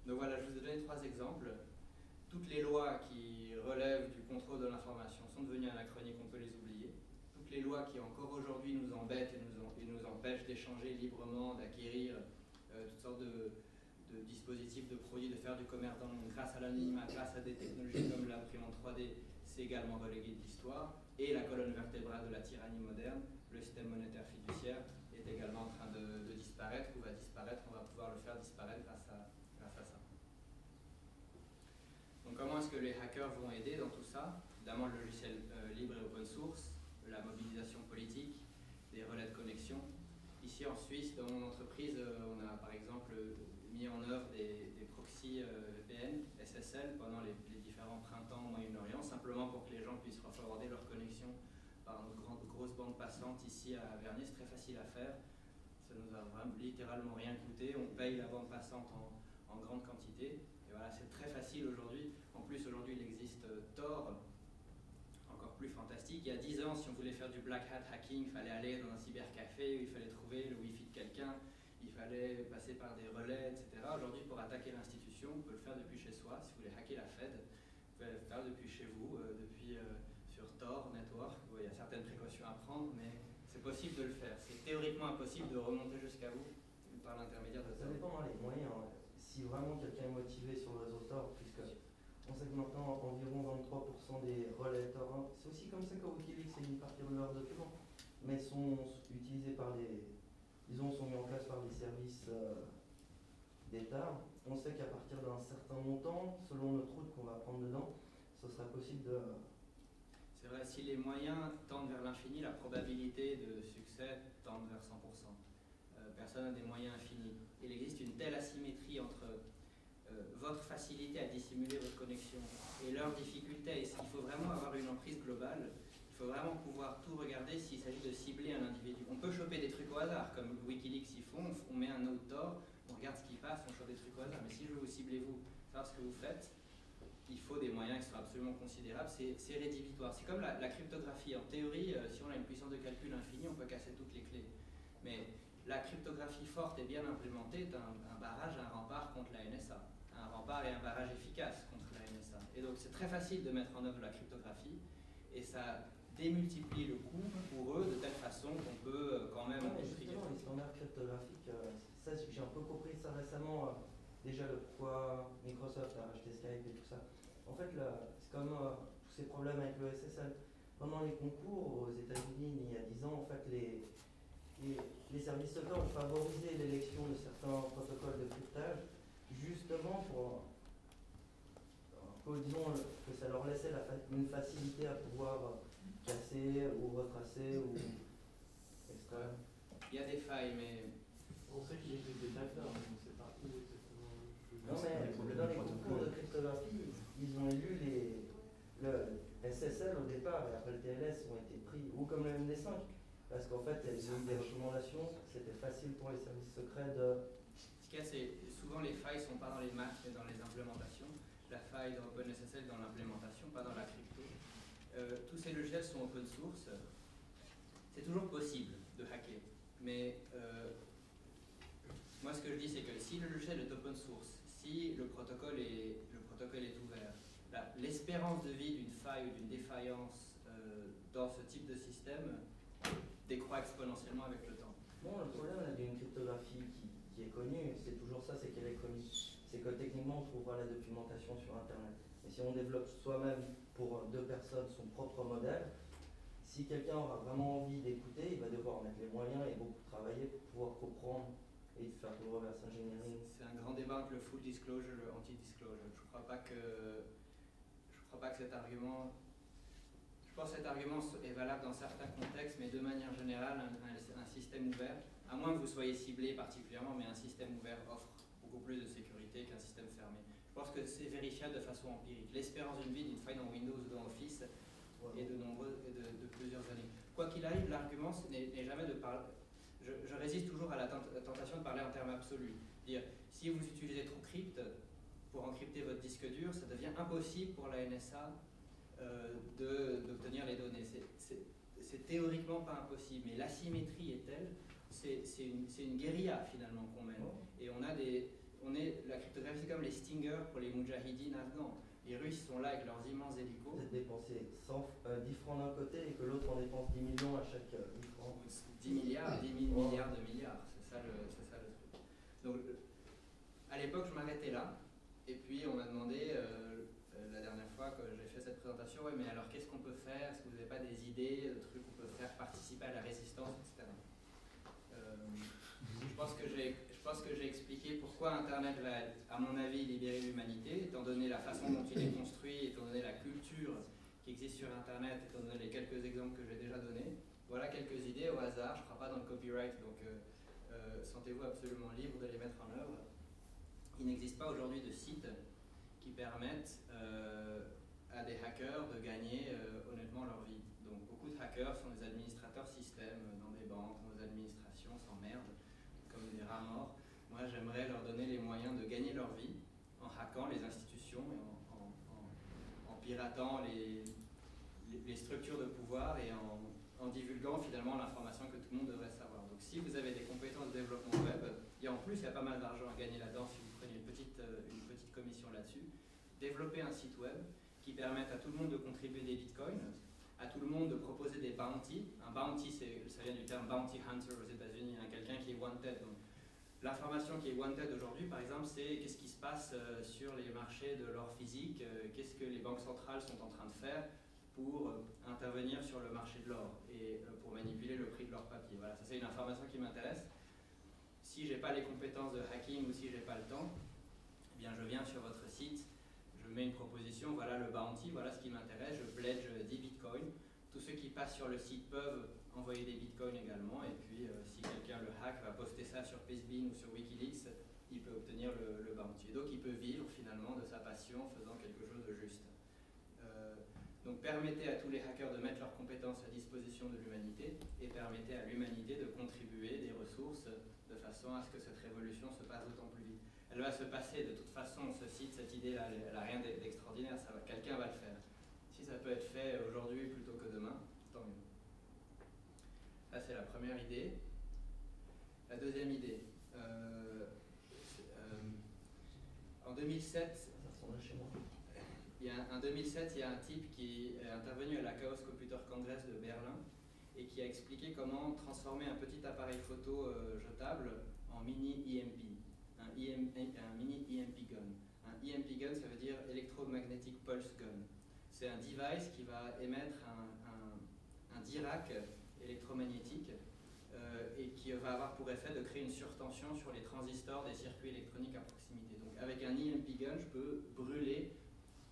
Speaker 2: Donc voilà, je vous ai donné 3 exemples. Toutes les lois qui relèvent du contrôle de l'information sont devenues anachroniques, on peut les oublier. Toutes les lois qui encore aujourd'hui nous embêtent et nous empêchent d'échanger librement, d'acquérir toutes sortes de dispositifs, de produits, de faire du commerce dans le monde grâce à l'anonymat, grâce à des technologies comme l'imprimante 3D, c'est également relégué de l'histoire. Et la colonne vertébrale de la tyrannie moderne, le système monétaire fiduciaire, est également en train de disparaître, ou va disparaître, on va pouvoir le faire disparaître grâce à ça. Donc comment est-ce que les hackers vont aider dans tout ça? Évidemment le logiciel libre et open source, la mobilisation politique, des relais de connexion. Ici en Suisse, dans mon entreprise, on a par exemple mis en œuvre des proxys VPN, SSL, pendant les différents printemps au Moyen-Orient, simplement pour que les gens puissent forwarder leur connexion par notre grosse bande passante ici à Vernier. C'est très facile à faire, ça nous a vraiment littéralement rien coûté, on paye la bande passante en grande quantité, et voilà, c'est très facile aujourd'hui. En plus aujourd'hui il existe Tor, encore plus fantastique. Il y a 10 ans, si on voulait faire du black hat hacking, il fallait aller dans un cybercafé, il fallait trouver le wifi de quelqu'un, il fallait passer par des relais, etc. Aujourd'hui, pour attaquer l'institution, on peut le faire depuis chez soi. Si vous voulez hacker la Fed, vous pouvez le faire depuis chez vous, sur Tor Network. Il y a certaines précautions à prendre, mais c'est possible de le faire. C'est théoriquement impossible de remonter jusqu'à vous par l'intermédiaire de
Speaker 3: Ça
Speaker 2: Tor.
Speaker 3: dépend des moyens. Si vraiment quelqu'un est motivé sur le réseau Tor, puisque on sait que maintenant environ 23% des relais Tor, c'est aussi comme ça que Wikileaks est une partie de leurs documents, mais sont utilisés par sont mis en place par des services d'État. On sait qu'à partir d'un certain montant, selon notre route qu'on va prendre dedans, ce sera possible de...
Speaker 2: C'est vrai, si les moyens tendent vers l'infini, la probabilité de succès tend vers 100%. Personne n'a des moyens infinis. Il existe une telle asymétrie entre votre facilité à dissimuler votre connexion et leur difficulté. Il faut vraiment avoir une emprise globale. Il faut vraiment pouvoir tout regarder s'il s'agit de cibler un individu. On peut choper des trucs au hasard, comme Wikileaks y font. On met un node Tor, on regarde ce qui passe, on chope des trucs au hasard. Mais si je veux vous cibler vous, savoir ce que vous faites, il faut des moyens qui sont absolument considérables. C'est rédhibitoire. C'est comme la cryptographie. En théorie, si on a une puissance de calcul infinie, on peut casser toutes les clés. Mais la cryptographie forte et bien implémentée est un barrage, un rempart contre la NSA. Un rempart et un barrage efficace contre la NSA. Et donc c'est très facile de mettre en œuvre la cryptographie et ça démultiplie le coût pour eux de telle façon qu'on peut quand même...
Speaker 3: justement, les standards cryptographiques, ça j'ai un peu compris ça récemment, déjà le pourquoi Microsoft a racheté Skype et tout ça. En fait, c'est comme tous ces problèmes avec le SSL. pendant les concours aux États-Unis il y a 10 ans, en fait, les services secrets ont favorisé l'élection de certains protocoles de cryptage, justement pour disons que ça leur laissait une facilité à pouvoir casser ou retracer ou extraire.
Speaker 2: Il y a des failles, mais
Speaker 4: on sait qu'il existe des hackers, mais on ne sait pas où exactement.
Speaker 3: Non, mais dans les concours de cryptographie, ils ont élu le SSL au départ et après le TLS ont été pris, ou comme le MD5, parce qu'en fait, elles ont eu des recommandations, c'était facile pour les services secrets de.
Speaker 2: Ce qu'il y a, c'est souvent les failles ne sont pas dans les maths, mais dans les implémentations. La faille dans OpenSSL dans l'implémentation, pas dans la crypto. Tous ces logiciels sont open source. C'est toujours possible de hacker, mais moi ce que je dis c'est que si le logiciel est open source, si le protocole est ouvert, l'espérance de vie d'une faille ou d'une défaillance dans ce type de système décroît exponentiellement avec le temps.
Speaker 3: Bon, le problème d'une cryptographie qui est connue, c'est toujours ça, c'est qu'elle est connue. C'est que techniquement, on trouvera la documentation sur Internet. Et si on développe soi-même pour 2 personnes son propre modèle, si quelqu'un aura vraiment envie d'écouter, il va devoir mettre les moyens et beaucoup travailler pour pouvoir comprendre et faire le reverse engineering.
Speaker 2: C'est un grand débat entre le full disclosure et le anti-disclosure. Je ne crois pas que cet argument... Je pense que cet argument est valable dans certains contextes, mais de manière générale, un système ouvert, à moins que vous soyez ciblé particulièrement, mais un système ouvert offre beaucoup plus de sécurité qu'un système fermé. Je pense que c'est vérifiable de façon empirique. L'espérance d'une vie d'une faille dans Windows ou dans Office est de plusieurs années. Quoi qu'il arrive, l'argument n'est jamais de parler... Je résiste toujours à la tentation de parler en termes absolus. Dire, si vous utilisez TrueCrypt pour encrypter votre disque dur, ça devient impossible pour la NSA d'obtenir les données. C'est théoriquement pas impossible, mais l'asymétrie est telle, c'est une guérilla finalement qu'on mène. Et la cryptographie, c'est comme les stingers pour les moudjahidines afghans. Les Russes sont là avec leurs immenses hélicos.
Speaker 3: Peut-être dépenser 10 francs d'un côté et que l'autre en dépense 10 millions à chaque 10 francs.
Speaker 2: 10 milliards, 10 000 milliards de milliards, c'est ça le truc. Donc, à l'époque, je m'arrêtais là, et puis on m'a demandé, la dernière fois que j'ai fait cette présentation, ouais, mais alors qu'est-ce qu'on peut faire? Est-ce que vous n'avez pas des idées, de trucs qu'on peut faire participer à la résistance, etc. Je pense que j'ai expliqué pourquoi Internet va, à mon avis, libérer l'humanité, étant donné la façon dont il est construit, étant donné la culture qui existe sur Internet, étant donné les quelques exemples que j'ai déjà donnés. Voilà quelques idées au hasard, je ne crois pas dans le copyright, donc sentez-vous absolument libre de les mettre en œuvre. Il n'existe pas aujourd'hui de site qui permettent à des hackers de gagner honnêtement leur vie. Donc beaucoup de hackers sont des administrateurs système dans des banques, dans des administrations, s'emmerdent comme des rats morts. Moi j'aimerais leur donner les moyens de gagner leur vie en hackant les institutions et en piratant les structures de pouvoir et en divulguant finalement l'information que tout le monde devrait savoir. Donc si vous avez des compétences de développement web, et en plus il y a pas mal d'argent à gagner là-dedans si vous prenez une petite commission là-dessus, développez un site web qui permette à tout le monde de contribuer des bitcoins, à tout le monde de proposer des bounties. Un bounty, ça vient du terme bounty hunter aux États-Unis, hein, quelqu'un qui est wanted. Donc, l'information qui est wanted aujourd'hui, par exemple, c'est qu'est-ce qui se passe sur les marchés de l'or physique, qu'est-ce que les banques centrales sont en train de faire pour intervenir sur le marché de l'or et pour manipuler le prix de l'or papier. Voilà, ça c'est une information qui m'intéresse. Si je n'ai pas les compétences de hacking ou si je n'ai pas le temps, eh bien je viens sur votre site, je mets une proposition, voilà le bounty, voilà ce qui m'intéresse, je pledge 10 bitcoins. Tous ceux qui passent sur le site peuvent envoyer des bitcoins également, et puis si quelqu'un le hack va poster ça sur Pastebin ou sur Wikileaks, il peut obtenir le bounty. Donc il peut vivre finalement de sa passion en faisant quelque chose de juste. Donc permettez à tous les hackers de mettre leurs compétences à disposition de l'humanité et permettez à l'humanité de contribuer des ressources de façon à ce que cette révolution se passe d'autant plus vite. Elle va se passer de toute façon, ce site, cette idée-là, elle n'a rien d'extraordinaire, quelqu'un va le faire. Si ça peut être fait aujourd'hui plutôt que demain, tant mieux. Ça c'est la première idée. La deuxième idée. En 2007, en 2007, il y a un type qui est intervenu à la Chaos Computer Congress de Berlin et qui a expliqué comment transformer un petit appareil photo jetable en mini EMP, un mini EMP gun. Un EMP gun, ça veut dire Electromagnetic Pulse Gun. c'est un device qui va émettre un dirac électromagnétique et qui va avoir pour effet de créer une surtension sur les transistors des circuits électroniques à proximité. Donc avec un EMP gun, je peux brûler,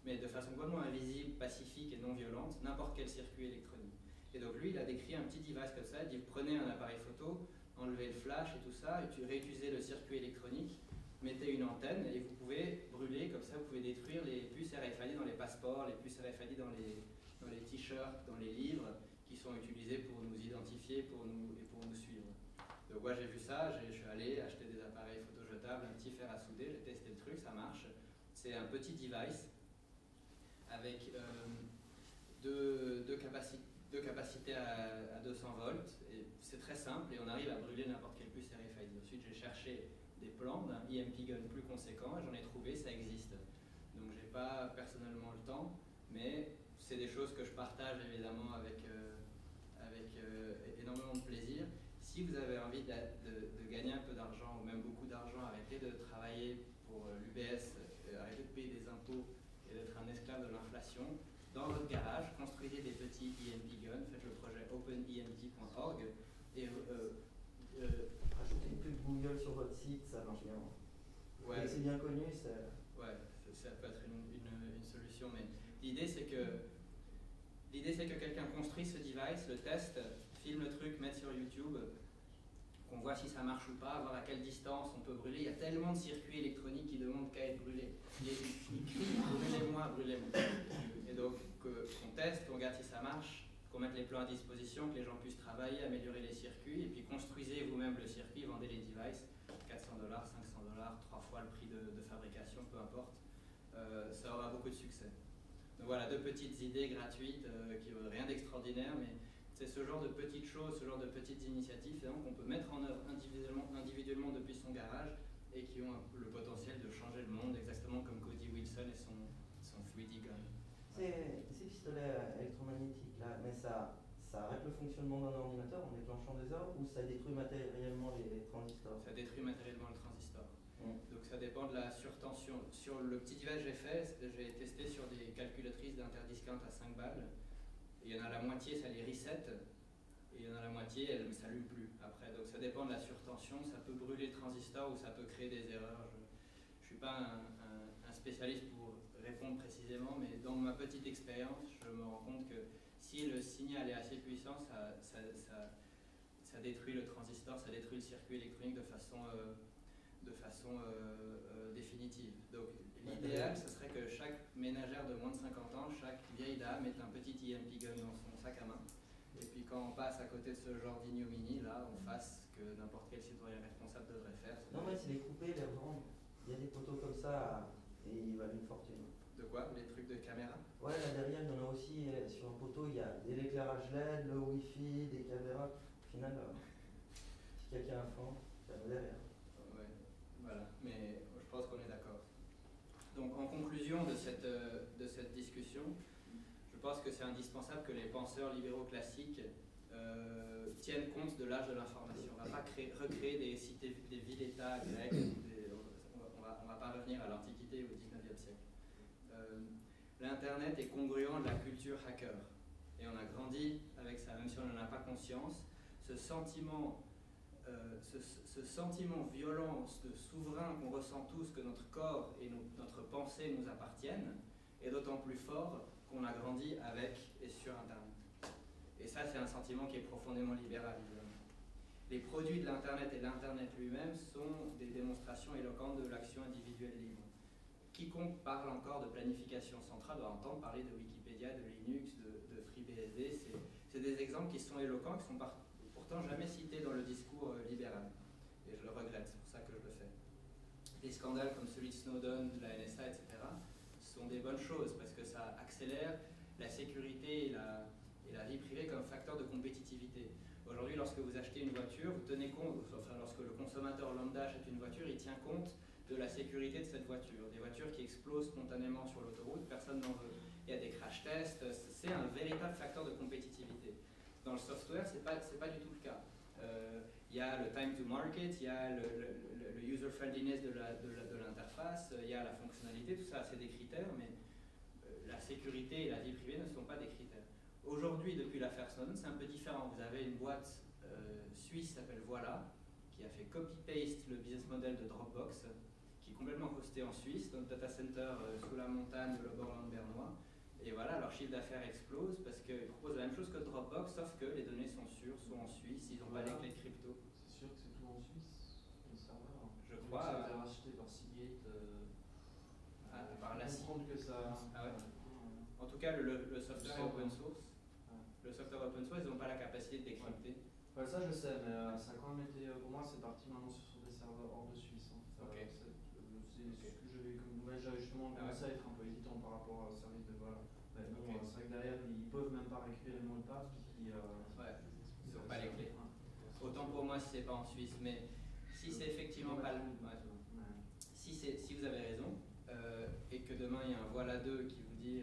Speaker 2: mais de façon complètement invisible, pacifique et non violente, n'importe quel circuit électronique. Et donc lui, il a décrit un petit device comme ça, il dit prenez un appareil photo, enlevez le flash et tout ça, et réutilisez le circuit électronique, mettez une antenne et vous pouvez brûler, comme ça vous pouvez détruire les puces RFID dans les passeports, les puces RFID dans les t-shirts, dans les livres, qui sont utilisés pour nous identifier et pour nous suivre. Donc moi j'ai vu ça, je suis allé acheter des appareils photo jetables, un petit fer à souder, j'ai testé le truc, ça marche. C'est un petit device avec deux capacités à 200 volts, et c'est très simple et on arrive à brûler n'importe quelle puce RFID. Ensuite j'ai cherché des plans d'un EMP gun plus conséquent et j'en ai trouvé, ça existe. Donc j'ai pas personnellement le temps, mais c'est des choses que je partage évidemment avec énormément de plaisir. Si vous avez envie de gagner un peu d'argent ou même beaucoup d'argent, arrêtez de travailler pour l'UBS, arrêtez de payer des impôts et d'être un esclave de l'inflation. Dans votre garage, construisez des petits EMP guns, faites le projet openemp.org et
Speaker 3: rajoutez une pub Google sur votre site, ça marche bien.
Speaker 2: Ouais.
Speaker 3: Et c'est bien connu, ça
Speaker 2: peut être une solution, mais l'idée c'est que quelqu'un construit ce device, le teste, filme le truc, mette sur YouTube, qu'on voit si ça marche ou pas, voir à quelle distance on peut brûler. Il y a tellement de circuits électroniques qui demandent qu'à être brûlés. Ils crient brûlez-moi, brûlez-moi. Et donc qu'on teste, qu'on regarde si ça marche, qu'on mette les plans à disposition, que les gens puissent travailler, améliorer les circuits, et puis construisez vous-même le circuit, vendez les devices, $400, $500, 3 fois le prix de fabrication, peu importe. Ça aura beaucoup de succès. Donc voilà, 2 petites idées gratuites qui n'ont rien d'extraordinaire, mais c'est ce genre de petites choses, ce genre de petites initiatives qu'on peut mettre en œuvre individuellement depuis son garage et qui ont le potentiel de changer le monde, exactement comme Cody Wilson et son 3D gun.
Speaker 3: Ces pistolets électromagnétiques là, mais ça arrête le fonctionnement d'un ordinateur en déclenchant des ordres ou ça détruit matériellement les transistors?
Speaker 2: Ça détruit matériellement le transistor. Donc ça dépend de la surtension. Sur le petit device que j'ai fait, j'ai testé sur des calculatrices d'interdiscount à 5 balles. Il y en a la moitié, ça les reset, et il y en a la moitié, elles ne s'allument plus après. Donc ça dépend de la surtension, ça peut brûler le transistor ou ça peut créer des erreurs. Je ne suis pas un spécialiste pour répondre précisément, mais dans ma petite expérience, je me rends compte que si le signal est assez puissant, ça détruit le transistor, ça détruit le circuit électronique de façon définitive. Donc l'idéal, ce serait que chaque ménagère de moins de 50 ans, chaque vieille dame ait un petit EMP gun dans son sac à main. Et puis quand on passe à côté de ce genre d'ignominie, là, on fasse ce que n'importe quel citoyen responsable devrait faire.
Speaker 3: Non, mais c'est les couper, les revendre. Il y a des poteaux comme ça et ils valent une fortune.
Speaker 2: De quoi? Les trucs de caméra?
Speaker 3: Ouais, là derrière, il y en a aussi, sur un poteau, il y a de l'éclairage LED, le Wi-Fi, des caméras. Au final, si quelqu'un a faim, ça va derrière.
Speaker 2: Ouais, voilà, mais je pense qu'on est d'accord. Donc en conclusion de cette discussion, je pense que c'est indispensable que les penseurs libéraux classiques tiennent compte de l'âge de l'information. On ne va pas recréer des cités, des villes-États grecques, on ne va pas revenir à l'Antiquité ou au XIXe siècle. L'Internet est congruent de la culture hacker. Et on a grandi avec ça, même si on n'en a pas conscience. Ce sentiment violent de souverain qu'on ressent tous, que notre corps et notre pensée nous appartiennent, est d'autant plus fort qu'on a grandi avec et sur Internet. Et ça, c'est un sentiment qui est profondément libéral, évidemment. Les produits de l'Internet et l'Internet lui-même sont des démonstrations éloquentes de l'action individuelle libre. Quiconque parle encore de planification centrale doit entendre parler de Wikipédia, de Linux, de FreeBSD. C'est des exemples qui sont éloquents, qui sont pourtant jamais cités dans le discours libéral. Et je le regrette, c'est pour ça que je le fais. Des scandales comme celui de Snowden, de la NSA, etc. sont des bonnes choses parce que ça accélère la sécurité et la vie privée comme facteur de compétitivité. Aujourd'hui, lorsque vous achetez une voiture, vous tenez compte, enfin lorsque le consommateur lambda achète une voiture, il tient compte de la sécurité de cette voiture. Des voitures qui explosent spontanément sur l'autoroute, personne n'en veut. Il y a des crash tests, c'est un véritable facteur de compétitivité. Dans le software, c'est pas du tout le cas. Il y a le time to market, il y a le user friendliness de l'interface, il y a la fonctionnalité, tout ça c'est des critères, mais la sécurité sécurité et la vie privée ne sont pas des critères. Aujourd'hui, depuis l'affaire Snowden, c'est un peu différent. Vous avez une boîte suisse qui s'appelle Voilà, qui a fait copy-paste le business model de Dropbox, qui est complètement hosté en Suisse, dans le data center sous la montagne de l'Oberland bernois. Et voilà, leur chiffre d'affaires explose parce qu'ils proposent la même chose que Dropbox, sauf que les données sont sûres, sont en Suisse, ils n'ont pas les clés de crypto.
Speaker 5: C'est sûr que c'est tout en Suisse, les serveurs.
Speaker 2: Je crois.
Speaker 5: Ça a été racheté par Seagate.
Speaker 2: Par la
Speaker 5: comprendre que ça.
Speaker 2: Ah ouais. En tout cas, le software est open source.
Speaker 5: Ouais.
Speaker 2: Le software open source, ils n'ont pas la capacité de décrypter.
Speaker 5: Ouais, ça je sais, mais ça a quand même été, pour moi c'est parti maintenant sur des serveurs hors de Suisse. Hein.
Speaker 2: Okay.
Speaker 5: C'est ce que j'avais eu comme nouvelle, j'avais justement commencé à être un peu hésitant par rapport au service de Voilà. Mais bon,
Speaker 2: Okay.
Speaker 5: c'est vrai que derrière ils peuvent même pas récupérer le mot de passe,
Speaker 2: ouais, ils n'ont pas les clés. Ouais. Autant pour moi si c'est pas en Suisse, mais si c'est effectivement pas le... Si vous avez raison, et que demain il y a un Voilà 2 qui vous dit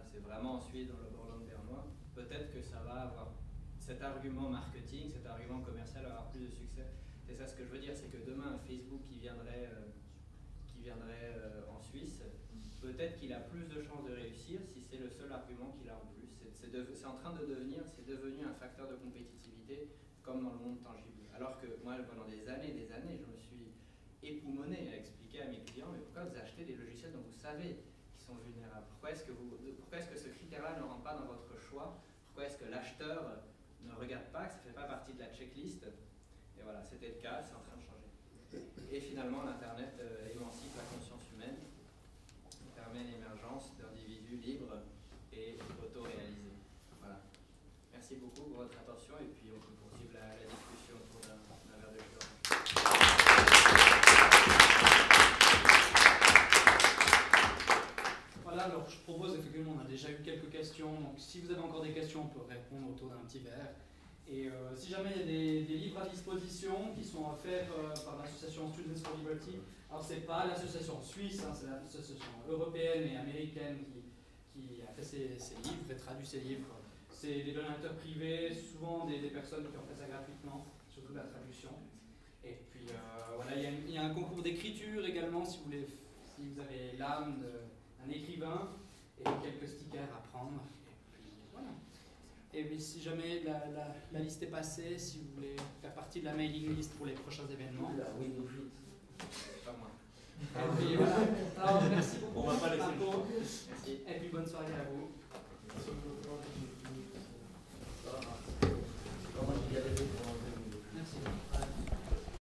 Speaker 2: c'est vraiment en Suisse dans le Borland bernois, peut-être que ça va avoir cet argument marketing, cet argument commercial va avoir plus de succès. C'est ça ce que je veux dire, c'est que demain un Facebook qui viendrait en Suisse, peut-être qu'il a plus de chances de réussir si c'est le seul argument qu'il a en plus. C'est en train de devenir, c'est devenu un facteur de compétitivité comme dans le monde tangible. Alors que moi pendant des années, je me suis époumoné à expliquer à mes clients mais pourquoi vous achetez des logiciels dont vous savez qu'ils sont vulnérables? Pourquoi est-ce que ce critère-là ne rentre pas dans votre choix? Pourquoi est-ce que l'acheteur ne regarde pas, que ça ne fait pas partie de la checklist? Et voilà, c'était le cas, c'est en train de changer. Et finalement, l'Internet émancipe la conscience humaine, permet l'émergence d'individus libres et auto-réalisés. Voilà. Merci beaucoup pour votre attention et puis on peut poursuivre la discussion autour d'un verre de jus.
Speaker 1: Voilà, alors je propose, effectivement, on a déjà eu quelques questions, donc si vous avez encore des questions, on peut répondre autour d'un petit verre. Et si jamais il y a des livres à disposition qui sont offerts par l'association Students for Liberty, alors c'est pas l'association suisse, hein, c'est l'association européenne et américaine qui a fait ces livres et traduit ces livres. C'est des donateurs privés, souvent des personnes qui ont fait ça gratuitement, surtout la traduction. Et puis voilà, il y a un concours d'écriture également si vous avez l'âme d'un écrivain et quelques stickers à prendre. Et puis voilà. Et puis, si jamais la liste est passée, si vous voulez faire partie de la mailing list pour les prochains événements.
Speaker 3: La Windows 8.